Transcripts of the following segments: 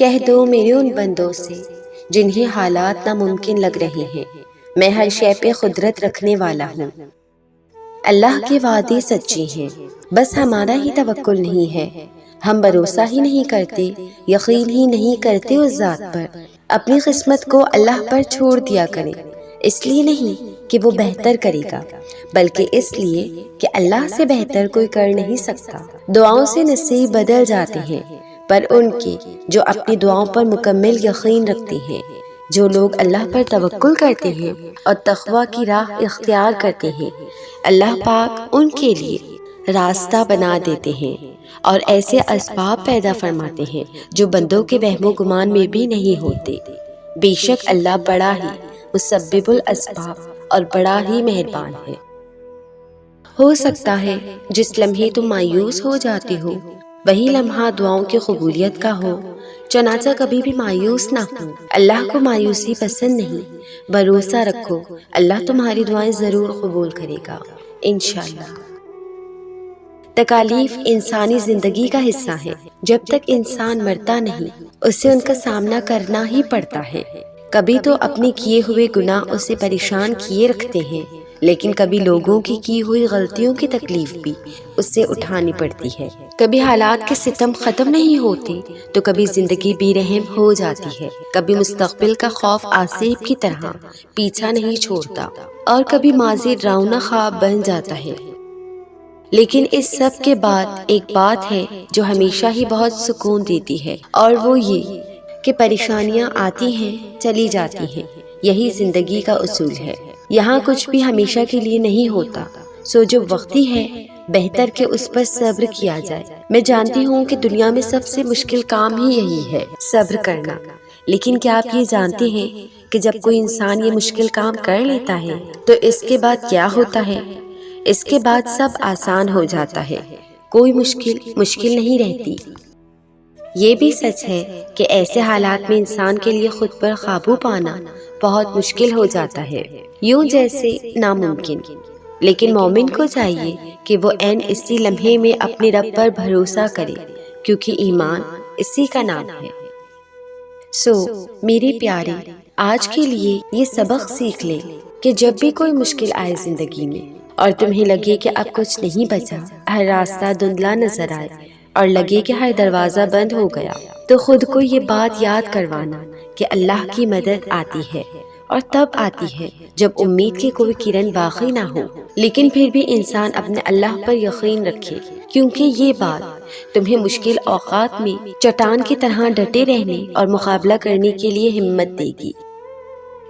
کہہ دو میرے ان بندوں سے جنہیں حالات ناممکن لگ رہے ہیں، میں ہر شے پہ قدرت رکھنے والا ہوں۔ اللہ کے وعدے سچے ہیں، بس ہمارا ہی توکل نہیں ہے، ہم بھروسہ ہی نہیں کرتے، یقین ہی نہیں کرتے اس ذات پر۔ اپنی قسمت کو اللہ پر چھوڑ دیا کریں، اس لیے نہیں کہ وہ بہتر کرے گا، بلکہ اس لیے کہ اللہ سے بہتر کوئی کر نہیں سکتا۔ دعاؤں سے نصیب بدل جاتے ہیں، پر ان کے جو اپنی دعاؤں پر مکمل یقین رکھتے ہیں۔ جو لوگ اللہ پر توکل کرتے ہیں اور تقوی کی راہ اختیار کرتے ہیں، اللہ پاک ان کے لیے راستہ بنا دیتے ہیں اور ایسے اسباب پیدا فرماتے ہیں جو بندوں کے وہم و گمان میں بھی نہیں ہوتے۔ بے شک اللہ بڑا ہی مسبب الاسباب اور بڑا ہی مہربان ہے۔ ہو سکتا ہے جس لمحے تم مایوس ہو جاتے ہو وہی لمحہ دعاؤں کی قبولیت کا ہو، چنانچہ کبھی بھی مایوس نہ ہو۔ اللہ کو مایوسی پسند نہیں، بھروسہ رکھو، اللہ تمہاری دعائیں ضرور قبول کرے گا انشاءاللہ۔ تکالیف انسانی زندگی کا حصہ ہے، جب تک انسان مرتا نہیں اسے ان کا سامنا کرنا ہی پڑتا ہے۔ کبھی تو اپنے کیے ہوئے گناہ اسے پریشان کیے رکھتے ہیں، لیکن کبھی لوگوں کی ہوئی غلطیوں کی تکلیف بھی اس سے اٹھانی پڑتی ہے۔ کبھی حالات کے ستم ختم نہیں ہوتے تو کبھی زندگی بے رحم ہو جاتی ہے، کبھی مستقبل کا خوف آسیب کی طرح پیچھا نہیں چھوڑتا اور کبھی ماضی ڈراؤنا خواب بن جاتا ہے۔ لیکن اس سب کے بعد ایک بات ہے جو ہمیشہ ہی بہت سکون دیتی ہے، اور وہ یہ کہ پریشانیاں آتی ہیں چلی جاتی ہیں، یہی زندگی کا اصول ہے۔ یہاں کچھ بھی ہمیشہ کے لیے نہیں ہوتا، سو جو وقتی ہے بہتر کہ اس پر صبر کیا جائے۔ میں جانتی ہوں کہ دنیا میں سب سے مشکل کام ہی یہی ہے، صبر کرنا، لیکن کیا آپ یہ جانتے ہیں کہ جب کوئی انسان یہ مشکل کام کر لیتا ہے تو اس کے بعد کیا ہوتا ہے؟ اس کے بعد سب آسان ہو جاتا ہے، کوئی مشکل نہیں رہتی۔ یہ بھی سچ ہے کہ ایسے حالات میں انسان کے لیے خود پر قابو پانا بہت مشکل ہو جاتا ہے، یوں جیسے ناممکن۔ لیکن مومن کو چاہیے کہ وہ عین اسی لمحے میں اپنے رب پر بھروسہ کرے، کیونکہ ایمان اسی کا نام ہے۔ سو میرے پیارے، آج کے لیے یہ سبق سیکھ لیں کہ جب بھی کوئی مشکل آئے زندگی میں اور تمہیں لگے کہ اب کچھ نہیں بچا، ہر راستہ دھندلا نظر آئے اور لگے کہ ہر دروازہ بند ہو گیا، تو خود کو یہ بات یاد کروانا کہ اللہ کی مدد آتی ہے، اور تب آتی ہے جب امید کی کوئی کرن باقی نہ ہو۔ لیکن پھر بھی انسان اپنے اللہ پر یقین رکھے، کیونکہ یہ بات تمہیں مشکل اوقات میں چٹان کی طرح ڈٹے رہنے اور مقابلہ کرنے کے لیے ہمت دے گی۔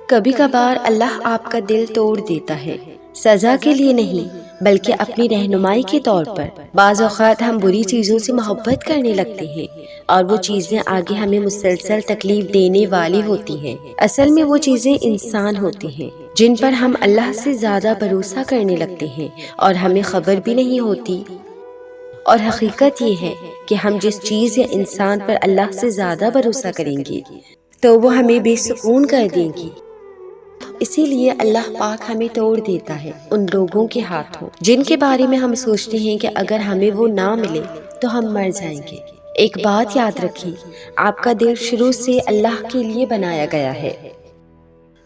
کبھی کبھار اللہ آپ کا دل توڑ دیتا ہے، سزا کے لیے نہیں بلکہ اپنی رہنمائی کے طور پر۔ بعض اوقات ہم بری چیزوں سے محبت کرنے لگتے ہیں اور وہ چیزیں آگے ہمیں مسلسل تکلیف دینے والی ہوتی ہیں۔ اصل میں وہ چیزیں انسان ہوتے ہیں جن پر ہم اللہ سے زیادہ بھروسہ کرنے لگتے ہیں اور ہمیں خبر بھی نہیں ہوتی۔ اور حقیقت یہ ہے کہ ہم جس چیز یا انسان پر اللہ سے زیادہ بھروسہ کریں گے تو وہ ہمیں بے سکون کر دیں گی۔ اسی لیے اللہ پاک ہمیں توڑ دیتا ہے ان لوگوں کے ہاتھوں جن کے بارے میں ہم سوچتے ہیں کہ اگر ہمیں وہ نہ ملے تو ہم مر جائیں گے۔ ایک بات یاد رکھیں، آپ کا دل شروع سے اللہ کے لیے بنایا گیا ہے،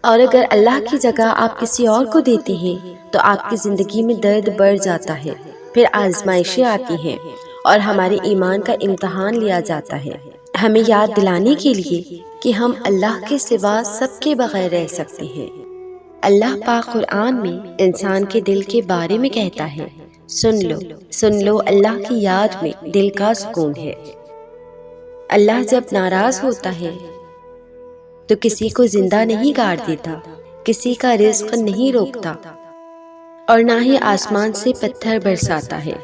اور اگر اللہ کی جگہ آپ کسی اور کو دیتے ہیں تو آپ کی زندگی میں درد بڑھ جاتا ہے، پھر آزمائشیں آتی ہیں اور ہمارے ایمان کا امتحان لیا جاتا ہے، ہمیں یاد دلانے کے لیے کہ ہم اللہ کے سوا سب کے بغیر رہ سکتے ہیں۔ اللہ پاک قرآن میں انسان کے دل کے بارے میں کہتا ہے، سن لو اللہ کی یاد میں دل کا سکون ہے۔ اللہ جب ناراض ہوتا ہے تو کسی کو زندہ نہیں گاڑ دیتا، کسی کا رزق نہیں روکتا، اور نہ ہی آسمان سے پتھر برساتا ہے۔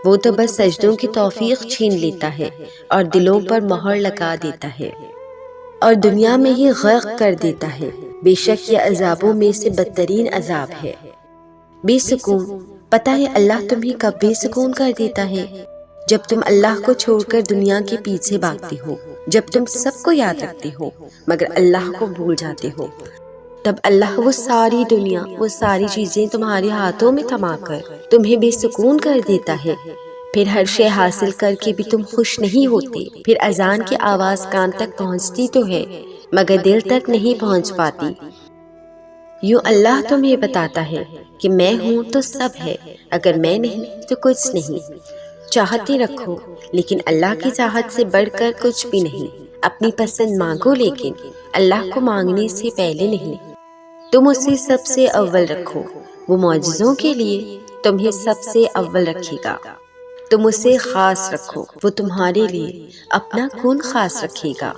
وہ تو بس سجدوں کی توفیق چھین لیتا ہے اور دلوں پر مہر لگا دیتا ہے اور دنیا میں ہی غرق کر دیتا ہے۔ بے شک یہ عذابوں میں سے بدترین عذاب ہے۔ بے سکون، پتہ ہے اللہ تمہیں کب بے سکون کر دیتا ہے؟ جب تم اللہ کو چھوڑ کر دنیا کے پیچھے بھاگتے ہو، جب تم سب کو یاد رکھتے ہو مگر اللہ کو بھول جاتے ہو، تب اللہ وہ ساری دنیا، وہ ساری چیزیں تمہارے ہاتھوں میں تھما کر تمہیں بے سکون کر دیتا ہے۔ پھر ہر شے حاصل کر کے بھی تم خوش نہیں ہوتے، پھر اذان کی آواز کان تک پہنچتی تو ہے مگر دل تک نہیں پہنچ پاتی۔ یوں اللہ تمہیں بتاتا ہے کہ میں ہوں تو سب ہے، اگر میں نہیں تو کچھ نہیں۔ چاہتے رکھو لیکن اللہ کی چاہت سے بڑھ کر کچھ بھی نہیں۔ اپنی پسند مانگو لیکن اللہ کو مانگنے سے پہلے نہیں۔ تم اسے سب سے اول رکھو، وہ معجزوں کے لیے تمہیں سب سے اول رکھے گا۔ تم اسے خاص رکھو، وہ تمہارے لیے اپنا کون خاص رکھے گا۔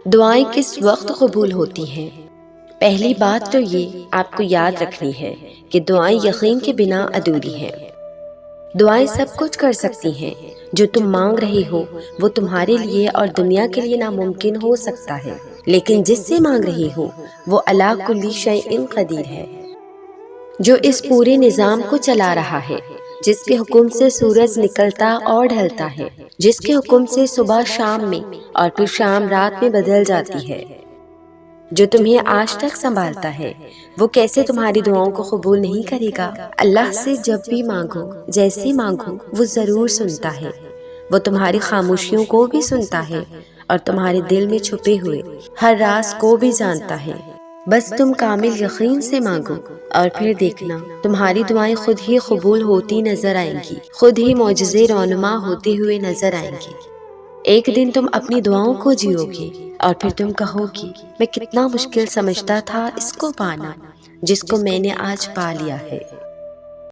دعائیں کس وقت قبول ہوتی ہیں؟ پہلی بات تو یہ آپ کو یاد رکھنی ہے کہ دعائیں یقین کے بنا ادھوری ہیں۔ دعائیں سب کچھ کر سکتی ہیں، جو تم مانگ رہے ہو وہ تمہارے لیے اور دنیا کے لیے ناممکن ہو سکتا ہے، لیکن جس سے مانگ رہے ہو وہ علی کل شیء قدیر ہے، جو اس پورے نظام کو چلا رہا ہے، جس کے حکم سے سورج نکلتا اور ڈھلتا ہے، جس کے حکم سے صبح شام میں اور پھر شام رات میں بدل جاتی ہے، جو تمہیں آج تک سنبھالتا ہے، وہ کیسے تمہاری دعاؤں کو قبول نہیں کرے گا؟ اللہ سے جب بھی مانگو، جیسے مانگو، وہ ضرور سنتا ہے۔ وہ تمہاری خاموشیوں کو بھی سنتا ہے اور تمہارے دل میں چھپے ہوئے ہر راز کو بھی جانتا ہے۔ بس تم کامل یقین سے مانگو اور پھر دیکھنا تمہاری دعائیں خود ہی قبول ہوتی نظر آئیں گی، خود ہی معجزے رونما ہوتے ہوئے نظر آئیں گے۔ ایک دن تم اپنی دعاؤں کو جیو گے اور پھر تم کہو گی میں کتنا مشکل سمجھتا تھا اس کو پانا، جس کو میں نے آج پا لیا ہے۔